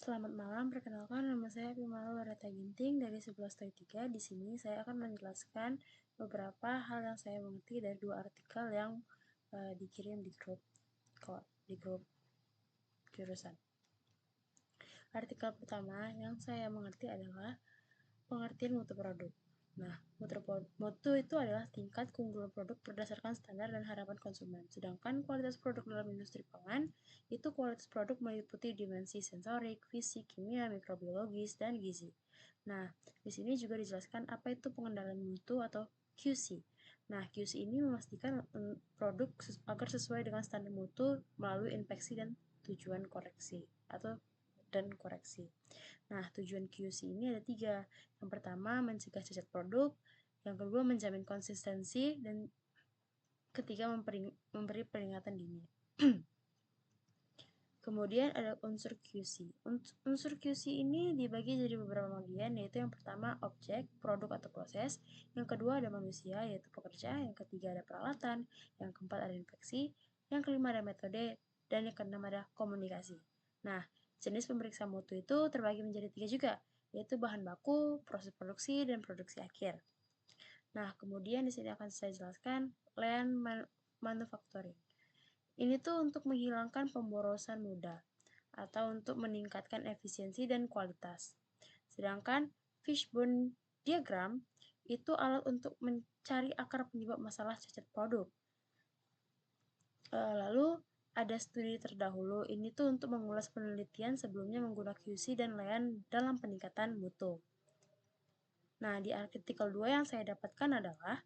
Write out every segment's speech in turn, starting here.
Selamat malam, perkenalkan nama saya Bimala Loreta Ginting dari 11-3. Di sini saya akan menjelaskan beberapa hal yang saya mengerti dari dua artikel yang dikirim di grup jurusan. Artikel pertama yang saya mengerti adalah pengertian mutu produk. Nah, mutu itu adalah tingkat keunggulan produk berdasarkan standar dan harapan konsumen. Sedangkan kualitas produk dalam industri pangan itu kualitas produk meliputi dimensi sensorik, fisik, kimia, mikrobiologis, dan gizi. Nah, di sini juga dijelaskan apa itu pengendalian mutu atau QC. Nah, QC ini memastikan produk agar sesuai dengan standar mutu melalui inspeksi dan tujuan koreksi dan koreksi. Nah, tujuan QC ini ada 3. Yang pertama, mencegah cacat produk. Yang kedua, menjamin konsistensi. Dan ketiga, memberi peringatan dini. Kemudian ada unsur QC. Unsur QC ini dibagi jadi beberapa bagian, yaitu yang pertama objek, produk atau proses. Yang kedua ada manusia, yaitu pekerja. Yang ketiga ada peralatan. Yang keempat ada infeksi. Yang kelima ada metode. Dan yang keenam ada komunikasi. Nah, jenis pemeriksa mutu itu terbagi menjadi 3 juga, yaitu bahan baku, proses produksi, dan produksi akhir. Nah, kemudian di sini akan saya jelaskan lean manufacturing. Ini tuh untuk menghilangkan pemborosan mudah atau untuk meningkatkan efisiensi dan kualitas. Sedangkan fishbone diagram itu alat untuk mencari akar penyebab masalah cacat produk. Lalu ada studi terdahulu, ini tuh untuk mengulas penelitian sebelumnya menggunakan QC dan lean dalam peningkatan mutu. Nah, di artikel 2 yang saya dapatkan adalah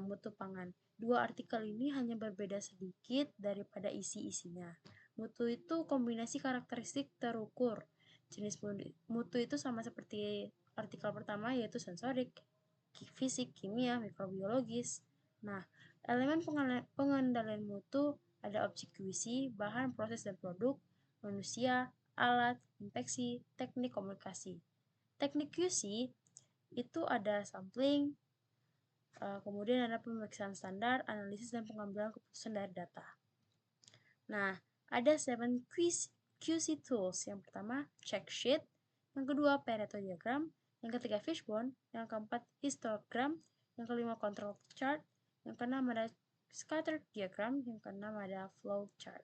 mutu pangan. Dua artikel ini hanya berbeda sedikit daripada isi-isinya. Mutu itu kombinasi karakteristik terukur. Jenis mutu itu sama seperti artikel pertama, yaitu sensorik, fisik, kimia, mikrobiologis. Nah, elemen pengendalian mutu ada objek QC, bahan, proses, dan produk, manusia, alat, inspeksi, teknik komunikasi. Teknik QC itu ada sampling, kemudian ada pemeriksaan standar, analisis, dan pengambilan keputusan dari data. Nah, ada 7 QC tools. Yang pertama, check sheet. Yang kedua, Pareto diagram. Yang ketiga, fishbone. Yang keempat, histogram. Yang kelima, control chart. Yang keenam ada scatter diagram. Yang keenam ada flow chart.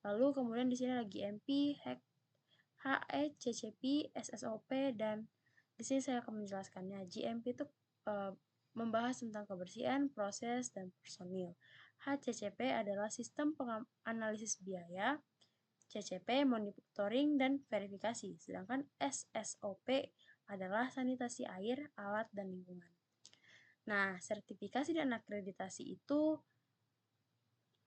Lalu kemudian di sini ada GMP, HE, CCP, SSOP, dan di sini saya akan menjelaskannya. GMP itu membahas tentang kebersihan, proses, dan personil. HCCP adalah sistem analisis biaya, CCP monitoring dan verifikasi, sedangkan SSOP adalah sanitasi air, alat, dan lingkungan. Nah, sertifikasi dan akreditasi itu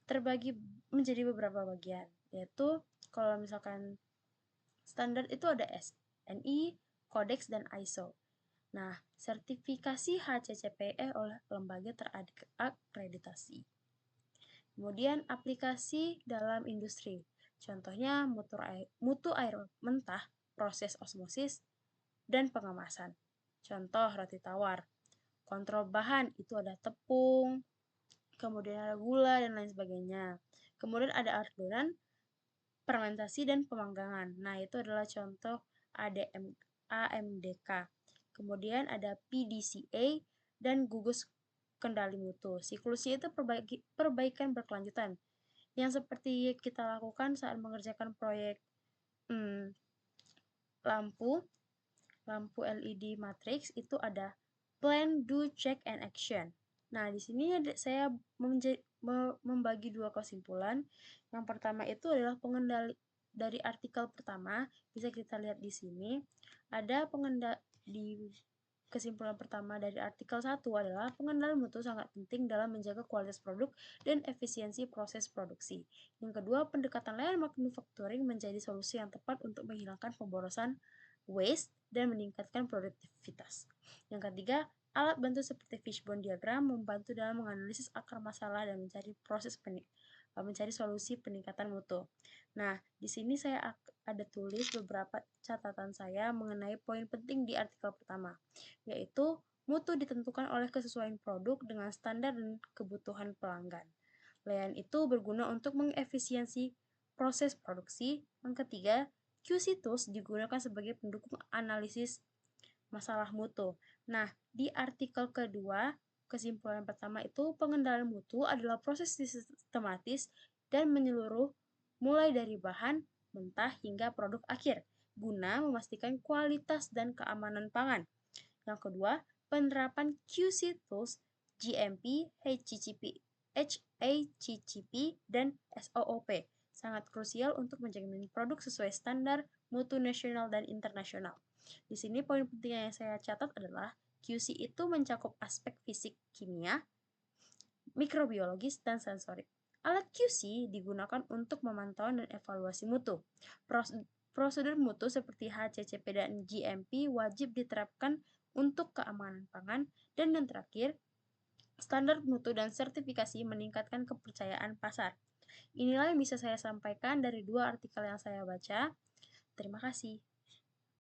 terbagi menjadi beberapa bagian, yaitu kalau misalkan standar itu ada SNI, Codex, dan ISO. Nah, sertifikasi HCCPE oleh lembaga terakreditasi. Kemudian aplikasi dalam industri. Contohnya mutu air mentah, proses osmosis, dan pengemasan. Contoh roti tawar. Kontrol bahan itu ada tepung, kemudian ada gula, dan lain sebagainya. Kemudian ada adonan, fermentasi, dan pemanggangan. Nah, itu adalah contoh AMDK. Kemudian ada PDCA dan gugus kendali mutu. Siklusnya itu perbaikan berkelanjutan yang seperti kita lakukan saat mengerjakan proyek lampu LED matrix. Itu ada plan, do, check, and action. Nah, di sini saya membagi dua kesimpulan. Yang pertama itu adalah pengendali dari artikel pertama, bisa kita lihat di sini. Ada di kesimpulan pertama dari artikel 1 adalah pengendalian mutu sangat penting dalam menjaga kualitas produk dan efisiensi proses produksi. Yang kedua, pendekatan lean manufacturing menjadi solusi yang tepat untuk menghilangkan pemborosan waste dan meningkatkan produktivitas. Yang ketiga, alat bantu seperti fishbone diagram membantu dalam menganalisis akar masalah dan mencari solusi peningkatan mutu. Nah, di sini saya ada tulis beberapa catatan saya mengenai poin penting di artikel pertama, yaitu mutu ditentukan oleh kesesuaian produk dengan standar dan kebutuhan pelanggan. Lean itu berguna untuk mengefisiensi proses produksi. Yang ketiga, QC tools digunakan sebagai pendukung analisis masalah mutu. Nah, di artikel kedua, kesimpulan pertama itu pengendalian mutu adalah proses sistematis dan menyeluruh mulai dari bahan mentah hingga produk akhir guna memastikan kualitas dan keamanan pangan. Yang kedua, penerapan QC tools GMP, HACCP, dan SOOP sangat krusial untuk menjamin produk sesuai standar mutu nasional dan internasional. Di sini poin penting yang saya catat adalah QC itu mencakup aspek fisik, kimia, mikrobiologis, dan sensorik. Alat QC digunakan untuk memantau dan evaluasi mutu. Prosedur mutu seperti HACCP dan GMP wajib diterapkan untuk keamanan pangan. Dan yang terakhir, standar mutu dan sertifikasi meningkatkan kepercayaan pasar. Inilah yang bisa saya sampaikan dari dua artikel yang saya baca. Terima kasih.